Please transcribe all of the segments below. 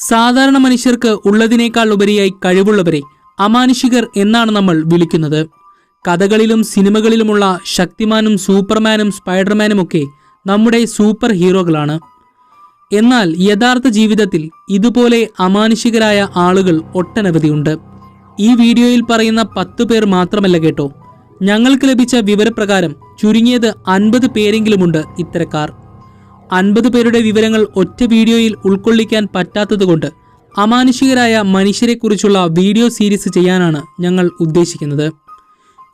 സാധാരണ മനുഷ്യർക്ക് ഉള്ളതിനേക്കാൾ ഉപരിയായി കഴിവുള്ളവരെ അമാനുഷികർ എന്നാണ് നമ്മൾ വിളിക്കുന്നത്. കഥകളിലും സിനിമകളിലുമുള്ള ശക്തിമാനും സൂപ്പർമാനും സ്പൈഡർമാനുമൊക്കെ നമ്മുടെ സൂപ്പർ ഹീറോകളാണ്. എന്നാൽ യഥാർത്ഥ ജീവിതത്തിൽ ഇതുപോലെ അമാനുഷികരായ ആളുകൾ ഒട്ടനവധിയുണ്ട്. ഈ വീഡിയോയിൽ പറയുന്ന 10 പേർ മാത്രമല്ല കേട്ടോ. ഞങ്ങൾക്ക് ലഭിച്ച വിവരപ്രകാരം ചുരുങ്ങിയത് 50 പേരെങ്കിലുമുണ്ട് ഇത്തരക്കാർ. 50 പേരുടെ വിവരങ്ങൾ ഒറ്റ വീഡിയോയിൽ ഉൾക്കൊള്ളിക്കാൻ പറ്റാത്തതുകൊണ്ട് അമാനുഷികരായ മനുഷ്യരെക്കുറിച്ചുള്ള വീഡിയോ സീരീസ് ചെയ്യാനാണ് ഞങ്ങൾ ഉദ്ദേശിക്കുന്നത്.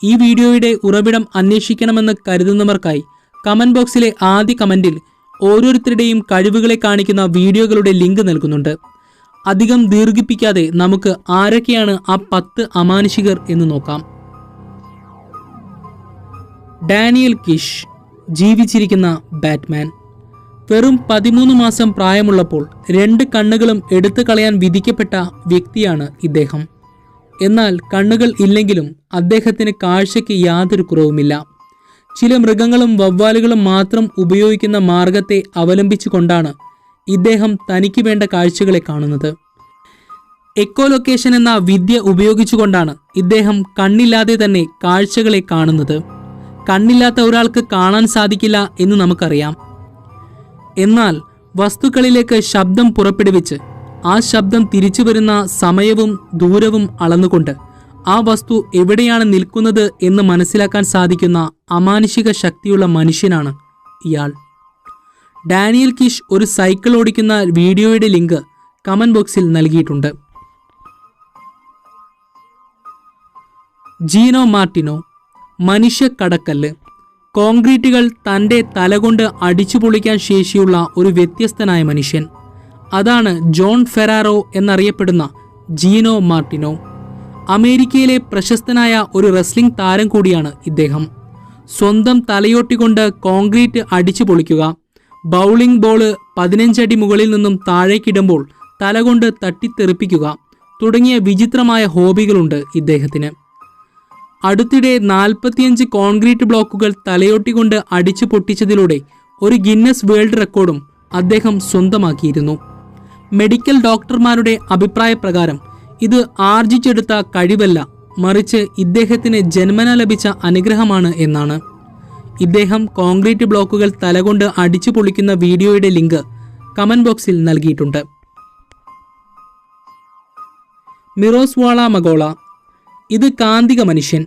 ഈ വീഡിയോയുടെ ഉറവിടം അന്വേഷിക്കണമെന്ന് കരുതുന്നവർക്കായി കമന്റ് ബോക്സിലെ ആദ്യ കമന്റിൽ ഓരോരുത്തരുടെയും കഴിവുകളെ കാണിക്കുന്ന വീഡിയോകളുടെ ലിങ്ക് നൽകുന്നുണ്ട്. അധികം ദീർഘിപ്പിക്കാതെ നമുക്ക് ആരൊക്കെയാണ് ആ 10 അമാനുഷികർ എന്ന് നോക്കാം. ഡാനിയൽ കിഷ്, ജീവിച്ചിരിക്കുന്ന ബാറ്റ്മാൻ. വെറും 13 മാസം പ്രായമുള്ളപ്പോൾ 2 കണ്ണുകളും എടുത്തു കളയാൻ വിധിക്കപ്പെട്ട വ്യക്തിയാണ് ഇദ്ദേഹം. എന്നാൽ കണ്ണുകൾ ഇല്ലെങ്കിലും അദ്ദേഹത്തിന് കാഴ്ചയ്ക്ക് യാതൊരു കുറവുമില്ല. ചില മൃഗങ്ങളും വവ്വാലുകളും മാത്രം ഉപയോഗിക്കുന്ന മാർഗത്തെ അവലംബിച്ചുകൊണ്ടാണ് ഇദ്ദേഹം തനിക്ക് വേണ്ട കാഴ്ചകളെ കാണുന്നത്. എക്കോലൊക്കേഷൻ എന്ന വിദ്യ ഉപയോഗിച്ചുകൊണ്ടാണ് ഇദ്ദേഹം കണ്ണില്ലാതെ തന്നെ കാഴ്ചകളെ കാണുന്നത്. കണ്ണില്ലാത്ത ഒരാൾക്ക് കാണാൻ സാധിക്കില്ല എന്ന് നമുക്കറിയാം. എന്നാൽ വസ്തുക്കളിലേക്ക് ശബ്ദം പുറപ്പെടുവിച്ച് ആ ശബ്ദം തിരിച്ചു വരുന്ന സമയവും ദൂരവും അളന്നുകൊണ്ട് ആ വസ്തു എവിടെയാണ് നിൽക്കുന്നത് എന്ന് മനസ്സിലാക്കാൻ സാധിക്കുന്ന അമാനുഷിക ശക്തിയുള്ള മനുഷ്യനാണ് ഇയാൾ. ഡാനിയൽ കിഷ് ഒരു സൈക്കിൾ ഓടിക്കുന്ന വീഡിയോയുടെ ലിങ്ക് കമന്റ് ബോക്സിൽ നൽകിയിട്ടുണ്ട്. ജീനോ മാർട്ടിനോ, മനുഷ്യ കടക്കല്ല്. കോൺക്രീറ്റുകൾ തൻ്റെ തലകൊണ്ട് അടിച്ചു പൊളിക്കാൻ ശേഷിയുള്ള ഒരു വ്യത്യസ്തനായ മനുഷ്യൻ. അതാണ് ജോൺ ഫെറാറോ എന്നറിയപ്പെടുന്ന ജീനോ മാർട്ടിനോ. അമേരിക്കയിലെ പ്രശസ്തനായ ഒരു റെസ്ലിംഗ് താരം കൂടിയാണ് ഇദ്ദേഹം. സ്വന്തം തലയോട്ടിക്കൊണ്ട് കോൺക്രീറ്റ് അടിച്ചു പൊളിക്കുക, ബൗളിംഗ് ബോള് 15 അടി മുകളിൽ നിന്നും താഴേക്കിടുമ്പോൾ തലകൊണ്ട് തട്ടിത്തെറിപ്പിക്കുക തുടങ്ങിയ വിചിത്രമായ ഹോബികളുണ്ട് ഇദ്ദേഹത്തിന്. അടുത്തിടെ 45 കോൺക്രീറ്റ് ബ്ലോക്കുകൾ തലയോട്ടിക്കൊണ്ട് അടിച്ചു പൊട്ടിച്ചതിലൂടെ ഒരു ഗിന്നസ് വേൾഡ് റെക്കോർഡും അദ്ദേഹം സ്വന്തമാക്കിയിരുന്നു. മെഡിക്കൽ ഡോക്ടർമാരുടെ അഭിപ്രായപ്രകാരം ഇത് ആർജിച്ചെടുത്ത കഴിവല്ല, മറിച്ച് ഇദ്ദേഹത്തിന് ജന്മന ലഭിച്ച അനുഗ്രഹമാണ് എന്നാണ്. ഇദ്ദേഹം കോൺക്രീറ്റ് ബ്ലോക്കുകൾ തലകൊണ്ട് അടിച്ചു പൊളിക്കുന്ന വീഡിയോയുടെ ലിങ്ക് കമന്റ് ബോക്സിൽ നൽകിയിട്ടുണ്ട്. മിറോസ്വാള മഗോള. ഇത് കാന്തിക മനുഷ്യൻ.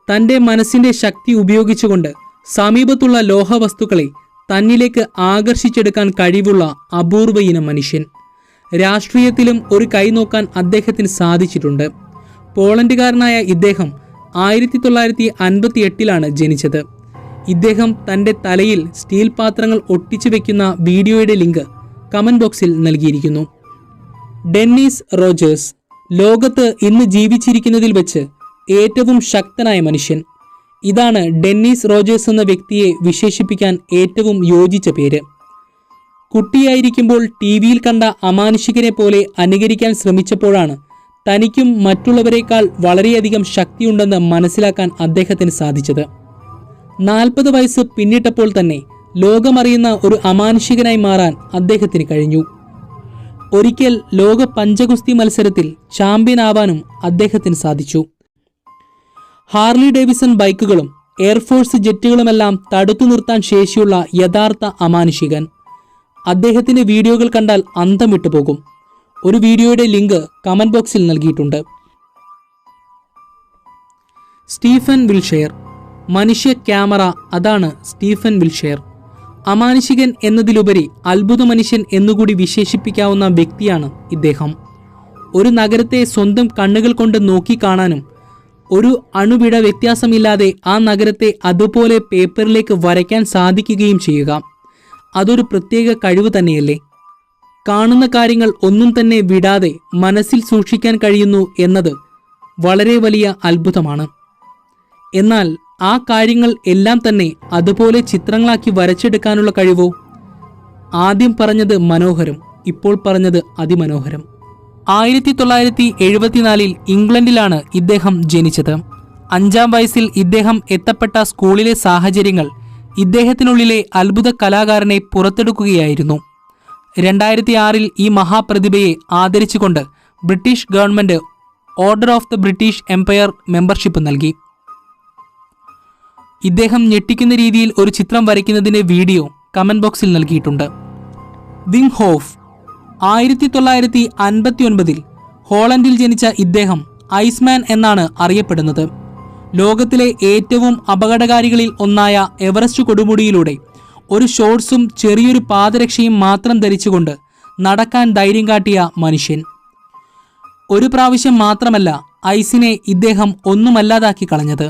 തൻ്റെ മനസ്സിൻ്റെ ശക്തി ഉപയോഗിച്ചുകൊണ്ട് സമീപത്തുള്ള ലോഹവസ്തുക്കളെ തന്നിലേക്ക് ആകർഷിച്ചെടുക്കാൻ കഴിവുള്ള അപൂർവ ഇനം മനുഷ്യൻ. രാഷ്ട്രീയത്തിലും ഒരു കൈ നോക്കാൻ അദ്ദേഹത്തിന് സാധിച്ചിട്ടുണ്ട്. പോളണ്ടുകാരനായ ഇദ്ദേഹം 1958 ജനിച്ചത്. ഇദ്ദേഹം തൻ്റെ തലയിൽ സ്റ്റീൽ പാത്രങ്ങൾ ഒട്ടിച്ചു വെക്കുന്ന വീഡിയോയുടെ ലിങ്ക് കമന്റ് ബോക്സിൽ നൽകിയിരിക്കുന്നു. Dennis Rogers. ലോകത്ത് ഇന്ന് ജീവിച്ചിരിക്കുന്നതിൽ വെച്ച് ഏറ്റവും ശക്തനായ മനുഷ്യൻ. ഇതാണ് ഡെന്നീസ് റോജേഴ്സ് എന്ന വ്യക്തിയെ വിശേഷിപ്പിക്കാൻ ഏറ്റവും യോജിച്ച പേര്. കുട്ടിയായിരിക്കുമ്പോൾ ടിവിയിൽ കണ്ട അമാനുഷികനെ പോലെ അനുകരിക്കാൻ ശ്രമിച്ചപ്പോഴാണ് തനിക്കും മറ്റുള്ളവരെക്കാൾ വളരെയധികം ശക്തിയുണ്ടെന്ന് മനസ്സിലാക്കാൻ അദ്ദേഹത്തിന് സാധിച്ചത്. 40 വയസ്സ് പിന്നിട്ടപ്പോൾ തന്നെ ലോകമറിയുന്ന ഒരു അമാനുഷികനായി മാറാൻ അദ്ദേഹത്തിന് കഴിഞ്ഞു. ഒരിക്കൽ ലോക പഞ്ചഗുസ്തി മത്സരത്തിൽ ചാമ്പ്യൻ ആവാനും അദ്ദേഹത്തിന് സാധിച്ചു. ഹാർലി ഡേവിസൺ ബൈക്കുകളും എയർഫോഴ്സ് ജെറ്റുകളുമെല്ലാം തടുത്തു നിർത്താൻ ശേഷിയുള്ള യഥാർത്ഥ അമാനുഷികൻ. അദ്ദേഹത്തിന്റെ വീഡിയോകൾ കണ്ടാൽ അന്തം വിട്ടുപോകും. ഒരു വീഡിയോയുടെ ലിങ്ക് കമന്റ് ബോക്സിൽ നൽകിയിട്ടുണ്ട്. Stephen Wilshere. മനുഷ്യ ക്യാമറ. അതാണ് സ്റ്റീഫൻ വിൽഷെയർ. അമാനുഷികൻ എന്നതിലുപരി അത്ഭുത മനുഷ്യൻ എന്നുകൂടി വിശേഷിപ്പിക്കാവുന്ന വ്യക്തിയാണ് ഇദ്ദേഹം. ഒരു നഗരത്തെ സ്വന്തം കണ്ണുകൾ കൊണ്ട് നോക്കിക്കാണാനും ഒരു അണുവിട വ്യത്യാസമില്ലാതെ ആ നഗരത്തെ അതുപോലെ പേപ്പറിലേക്ക് വരയ്ക്കാൻ സാധിക്കുകയും ചെയ്യുക. അതൊരു പ്രത്യേക കഴിവ് തന്നെയല്ലേ? കാണുന്ന കാര്യങ്ങൾ ഒന്നും തന്നെ വിടാതെ മനസ്സിൽ സൂക്ഷിക്കാൻ കഴിയുന്നു എന്നത് വളരെ വലിയ അത്ഭുതമാണ്. എന്നാൽ ആ കാര്യങ്ങൾ എല്ലാം തന്നെ അതുപോലെ ചിത്രങ്ങളാക്കി വരച്ചെടുക്കാനുള്ള കഴിവോ? ആദ്യം പറഞ്ഞത് മനോഹരം, ഇപ്പോൾ പറഞ്ഞത് അതിമനോഹരം. 1974 ഇംഗ്ലണ്ടിലാണ് ഇദ്ദേഹം ജനിച്ചത്. 5-ാം വയസ്സിൽ ഇദ്ദേഹം എത്തപ്പെട്ട സ്കൂളിലെ സാഹചര്യങ്ങൾ ഇദ്ദേഹത്തിനുള്ളിലെ അത്ഭുത കലാകാരനെ പുറത്തെടുക്കുകയായിരുന്നു. 2006 ഈ മഹാപ്രതിഭയെ ആദരിച്ചുകൊണ്ട് British government order of the British empire membership നൽകി. ഇദ്ദേഹം ഞെട്ടിക്കുന്ന രീതിയിൽ ഒരു ചിത്രം വരയ്ക്കുന്നതിന്റെ വീഡിയോ കമന്റ് ബോക്സിൽ നൽകിയിട്ടുണ്ട്. വിം ഹോഫ് 1959 ഹോളണ്ടിൽ ജനിച്ച ഇദ്ദേഹം ഐസ്മാൻ എന്നാണ് അറിയപ്പെടുന്നത്. ലോകത്തിലെ ഏറ്റവും അപകടകാരികളിൽ ഒന്നായ എവറസ്റ്റ് കൊടുമുടിയിലൂടെ ഒരു ഷോർട്സും ചെറിയൊരു പാദരക്ഷയും മാത്രം ധരിച്ചുകൊണ്ട് നടക്കാൻ ധൈര്യം കാട്ടിയ മനുഷ്യൻ. ഒരു പ്രാവശ്യം മാത്രമല്ല ഐസിനെ ഇദ്ദേഹം ഒന്നുമല്ലാതാക്കി കളഞ്ഞത്.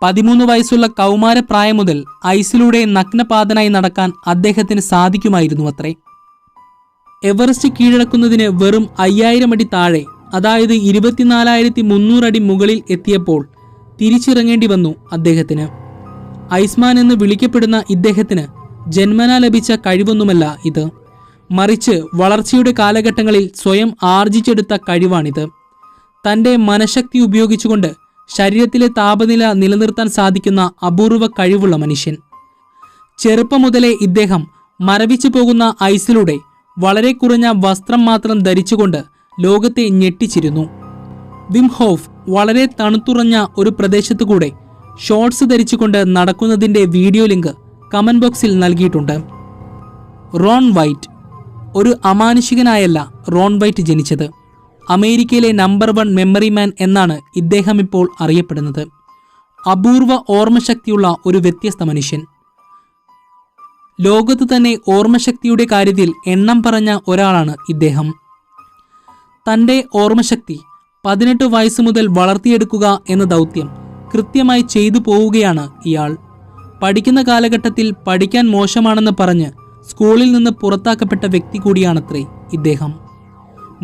13 വയസ്സുള്ള കൗമാരപ്രായം മുതൽ ഐസിലൂടെ നഗ്നപാതനായി നടക്കാൻ അദ്ദേഹത്തിന് സാധിക്കുമായിരുന്നു അത്രേ. എവറസ്റ്റ് കീഴടക്കുന്നതിന് വെറും 5000 അടി താഴെ, അതായത് 24,300 അടി മുകളിൽ എത്തിയപ്പോൾ തിരിച്ചിറങ്ങേണ്ടി വന്നു അദ്ദേഹത്തിന്. ഐസ്മാൻ എന്ന് വിളിക്കപ്പെടുന്ന ഇദ്ദേഹത്തിന് ജന്മനാ ലഭിച്ച കഴിവൊന്നുമല്ല ഇത്, മറിച്ച് വളർച്ചയുടെ കാലഘട്ടങ്ങളിൽ സ്വയം ആർജിച്ചെടുത്ത കഴിവാണിത്. തൻ്റെ മനഃശക്തി ഉപയോഗിച്ചുകൊണ്ട് ശരീരത്തിലെ താപനില നിലനിർത്താൻ സാധിക്കുന്ന അപൂർവ കഴിവുള്ള മനുഷ്യൻ. ചെറുപ്പം മുതലേ ഇദ്ദേഹം മരവിച്ചു പോകുന്ന ഐസിലൂടെ വളരെ കുറഞ്ഞ വസ്ത്രം മാത്രം ധരിച്ചുകൊണ്ട് ലോകത്തെ ഞെട്ടിച്ചിരുന്നു. വിം ഹോഫ് വളരെ തണുത്തുറഞ്ഞ ഒരു പ്രദേശത്തു കൂടെ ഷോർട്സ് ധരിച്ചുകൊണ്ട് നടക്കുന്നതിൻ്റെ വീഡിയോ ലിങ്ക് കമന്റ് ബോക്സിൽ നൽകിയിട്ടുണ്ട്. റോൺ വൈറ്റ് ഒരു അമാനുഷികനായല്ല റോൺ വൈറ്റ് ജനിച്ചത്. അമേരിക്കയിലെ നമ്പർ 1 മെമ്മറി മാൻ എന്നാണ് ഇദ്ദേഹം ഇപ്പോൾ അറിയപ്പെടുന്നത്. അപൂർവ ഓർമ്മശക്തിയുള്ള ഒരു വ്യത്യസ്ത മനുഷ്യൻ. ലോകത്ത് തന്നെ ഓർമ്മശക്തിയുടെ കാര്യത്തിൽ എണ്ണം പറഞ്ഞ ഒരാളാണ് ഇദ്ദേഹം. തൻ്റെ ഓർമ്മശക്തി 18 വയസ്സ് മുതൽ വളർത്തിയെടുക്കുക എന്ന ദൗത്യം കൃത്യമായി ചെയ്തു പോവുകയാണ് ഇയാൾ. പഠിക്കുന്ന കാലഘട്ടത്തിൽ പഠിക്കാൻ മോശമാണെന്ന് പറഞ്ഞ് സ്കൂളിൽ നിന്ന് പുറത്താക്കപ്പെട്ട വ്യക്തി കൂടിയാണത്രേ ഇദ്ദേഹം.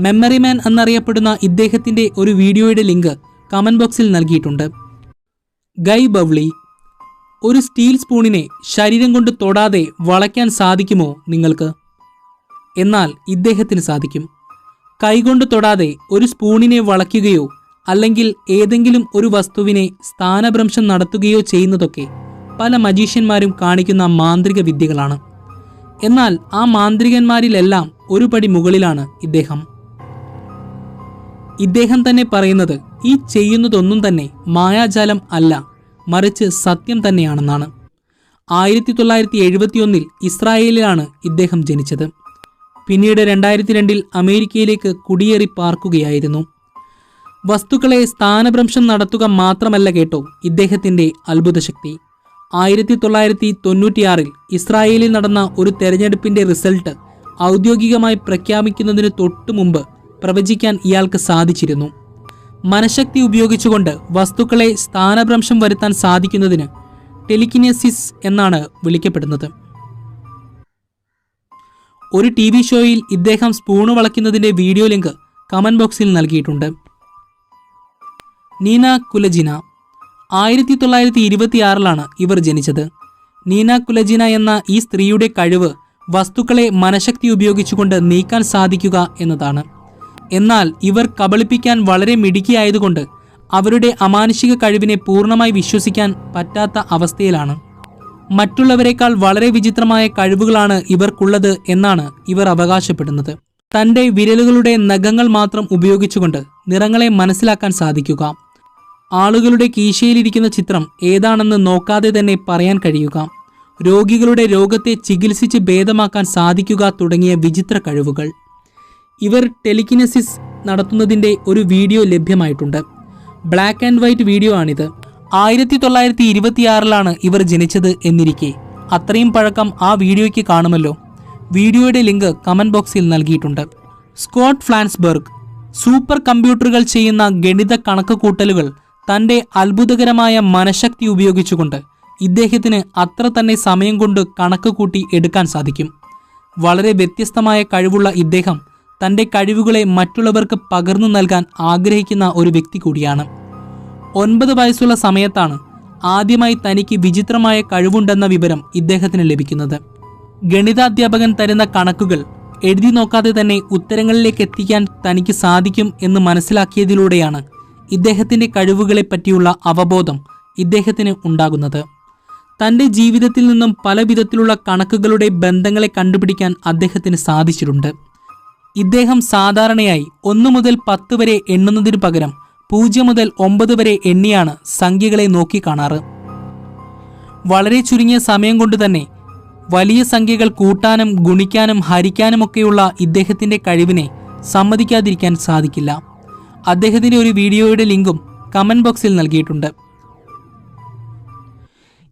മെമ്മറി മാൻ എന്നറിയപ്പെടുന്ന ഇദ്ദേഹത്തിൻ്റെ ഒരു വീഡിയോയുടെ ലിങ്ക് കമന്റ് ബോക്സിൽ നൽകിയിട്ടുണ്ട്. ഗൈ ബവ്ലി ഒരു സ്റ്റീൽ സ്പൂണിനെ ശരീരം കൊണ്ട് തൊടാതെ വളയ്ക്കാൻ സാധിക്കുമോ നിങ്ങൾക്ക്? എന്നാൽ ഇദ്ദേഹത്തിന് സാധിക്കും. കൈകൊണ്ട് തൊടാതെ ഒരു സ്പൂണിനെ വളയ്ക്കുകയോ അല്ലെങ്കിൽ ഏതെങ്കിലും ഒരു വസ്തുവിനെ സ്ഥാനഭ്രംശം നടത്തുകയോ ചെയ്യുന്നതൊക്കെ പല മജീഷ്യന്മാരും കാണിക്കുന്ന മാന്ത്രിക വിദ്യകളാണ്. എന്നാൽ ആ മാന്ത്രികന്മാരിലെല്ലാം ഒരു പടി മുകളിലാണ് ഇദ്ദേഹം. ഇദ്ദേഹം തന്നെ പറയുന്നത് ഈ ചെയ്യുന്നതൊന്നും തന്നെ മായാജാലം അല്ല, മറിച്ച് സത്യം തന്നെയാണെന്നാണ്. 1971 ഇസ്രായേലിലാണ് ഇദ്ദേഹം ജനിച്ചത്. പിന്നീട് 2002 അമേരിക്കയിലേക്ക് കുടിയേറി പാർക്കുകയായിരുന്നു. വസ്തുക്കളെ സ്ഥാനഭ്രംശം നടത്തുക മാത്രമല്ല കേട്ടോ ഇദ്ദേഹത്തിൻ്റെ അത്ഭുതശക്തി. 1996 ഇസ്രായേലിൽ നടന്ന ഒരു തെരഞ്ഞെടുപ്പിൻ്റെ റിസൾട്ട് ഔദ്യോഗികമായി പ്രഖ്യാപിക്കുന്നതിന് തൊട്ടു മുമ്പ് പ്രവചിക്കാൻ ഇയാൾക്ക് സാധിച്ചിരുന്നു. മനഃശക്തി ഉപയോഗിച്ചുകൊണ്ട് വസ്തുക്കളെ സ്ഥാനഭ്രംശം വരുത്താൻ സാധിക്കുന്നതിന് ടെലിക്കിനസിസ് എന്നാണ് വിളിക്കപ്പെടുന്നത്. ഒരു TV ഷോയിൽ ഇദ്ദേഹം സ്പൂണ് വളയ്ക്കുന്നതിൻ്റെ വീഡിയോ ലിങ്ക് കമന്റ് ബോക്സിൽ നൽകിയിട്ടുണ്ട്. നീന കുലജിന 1926 ഇവർ ജനിച്ചത്. നീന കുലജിന എന്ന ഈ സ്ത്രീയുടെ കഴിവ് വസ്തുക്കളെ മനഃശക്തി ഉപയോഗിച്ചുകൊണ്ട് നീക്കാൻ സാധിക്കുക എന്നതാണ്. എന്നാൽ ഇവർ കബളിപ്പിക്കാൻ വളരെ മിടുക്കിയായതുകൊണ്ട് അവരുടെ അമാനുഷിക കഴിവിനെ പൂർണ്ണമായി വിശ്വസിക്കാൻ പറ്റാത്ത അവസ്ഥയിലാണ്. മറ്റുള്ളവരെക്കാൾ വളരെ വിചിത്രമായ കഴിവുകളാണ് ഇവർക്കുള്ളത് എന്നാണ് ഇവർ അവകാശപ്പെടുന്നത്. തൻ്റെ വിരലുകളുടെ നഖങ്ങൾ മാത്രം ഉപയോഗിച്ചുകൊണ്ട് നിറങ്ങളെ മനസ്സിലാക്കാൻ സാധിക്കുക, ആളുകളുടെ കീശയിലിരിക്കുന്ന ചിത്രം ഏതാണെന്ന് നോക്കാതെ തന്നെ പറയാൻ കഴിയുക, രോഗികളുടെ രോഗത്തെ ചികിത്സിച്ച് ഭേദമാക്കാൻ സാധിക്കുക തുടങ്ങിയ വിചിത്ര കഴിവുകൾ. ഇവർ ടെലിക്കിനസിസ് നടത്തുന്നതിൻ്റെ ഒരു വീഡിയോ ലഭ്യമായിട്ടുണ്ട്. ബ്ലാക്ക് ആൻഡ് വൈറ്റ് വീഡിയോ ആണിത്. 1926 ഇവർ ജനിച്ചത് എന്നിരിക്കെ അത്രയും പഴക്കം ആ വീഡിയോയ്ക്ക് കാണുമല്ലോ. വീഡിയോയുടെ ലിങ്ക് കമന്റ് ബോക്സിൽ നൽകിയിട്ടുണ്ട്. സ്കോട്ട് ഫ്ലാൻസ്ബർഗ് സൂപ്പർ കമ്പ്യൂട്ടറുകൾ ചെയ്യുന്ന ഗണിത കണക്കുകൂട്ടലുകൾ തൻ്റെ അത്ഭുതകരമായ മനഃശക്തി ഉപയോഗിച്ചുകൊണ്ട് ഇദ്ദേഹത്തിന് അത്ര തന്നെ സമയം കൊണ്ട് കണക്ക് കൂട്ടി എടുക്കാൻ സാധിക്കും. വളരെ വ്യത്യസ്തമായ കഴിവുള്ള ഇദ്ദേഹം തൻ്റെ കഴിവുകളെ മറ്റുള്ളവർക്ക് പകർന്നു നൽകാൻ ആഗ്രഹിക്കുന്ന ഒരു വ്യക്തി കൂടിയാണ്. 9 വയസ്സുള്ള സമയത്താണ് ആദ്യമായി തനിക്ക് വിചിത്രമായ കഴിവുണ്ടെന്ന വിവരം ഇദ്ദേഹത്തിന് ലഭിക്കുന്നത്. ഗണിതാധ്യാപകൻ തരുന്ന കണക്കുകൾ എഴുതി നോക്കാതെ തന്നെ ഉത്തരങ്ങളിലേക്ക് എത്തിക്കാൻ തനിക്ക് സാധിക്കും എന്ന് മനസ്സിലാക്കിയതിലൂടെയാണ് ഇദ്ദേഹത്തിൻ്റെ കഴിവുകളെ പറ്റിയുള്ള അവബോധം ഇദ്ദേഹത്തിന് ഉണ്ടാകുന്നത്. തൻ്റെ ജീവിതത്തിൽ നിന്നും പല വിധത്തിലുള്ള കണക്കുകളുടെ ബന്ധങ്ങളെ കണ്ടുപിടിക്കാൻ അദ്ദേഹത്തിന് സാധിച്ചിട്ടുണ്ട്. ഇദ്ദേഹം സാധാരണയായി 1 മുതൽ 10 വരെ എണ്ണുന്നതിനു പകരം 0 മുതൽ 9 വരെ എണ്ണിയാണ് സംഖ്യകളെ നോക്കിക്കാണാറ്. വളരെ ചുരുങ്ങിയ സമയം കൊണ്ട് തന്നെ വലിയ സംഖ്യകൾ കൂട്ടാനും ഗുണിക്കാനും ഹരിക്കാനുമൊക്കെയുള്ള ഇദ്ദേഹത്തിൻ്റെ കഴിവിനെ സമ്മതിക്കാതിരിക്കാൻ സാധിക്കില്ല. അദ്ദേഹത്തിൻ്റെ ഒരു വീഡിയോയുടെ ലിങ്കും കമൻറ്റ് ബോക്സിൽ നൽകിയിട്ടുണ്ട്.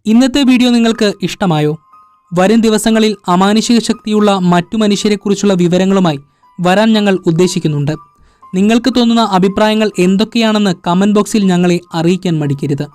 ഇന്നത്തെ വീഡിയോ നിങ്ങൾക്ക് ഇഷ്ടമായോ? വരും ദിവസങ്ങളിൽ അമാനുഷിക ശക്തിയുള്ള മറ്റു മനുഷ്യരെക്കുറിച്ചുള്ള വിവരങ്ങളുമായി വരാൻ ഞങ്ങൾ ഉദ്ദേശിക്കുന്നുണ്ട്. നിങ്ങൾക്ക് തോന്നുന്ന അഭിപ്രായങ്ങൾ എന്തൊക്കെയാണെന്ന് കമൻറ്റ് ബോക്സിൽ ഞങ്ങളെ അറിയിക്കാൻ മടിക്കരുത്.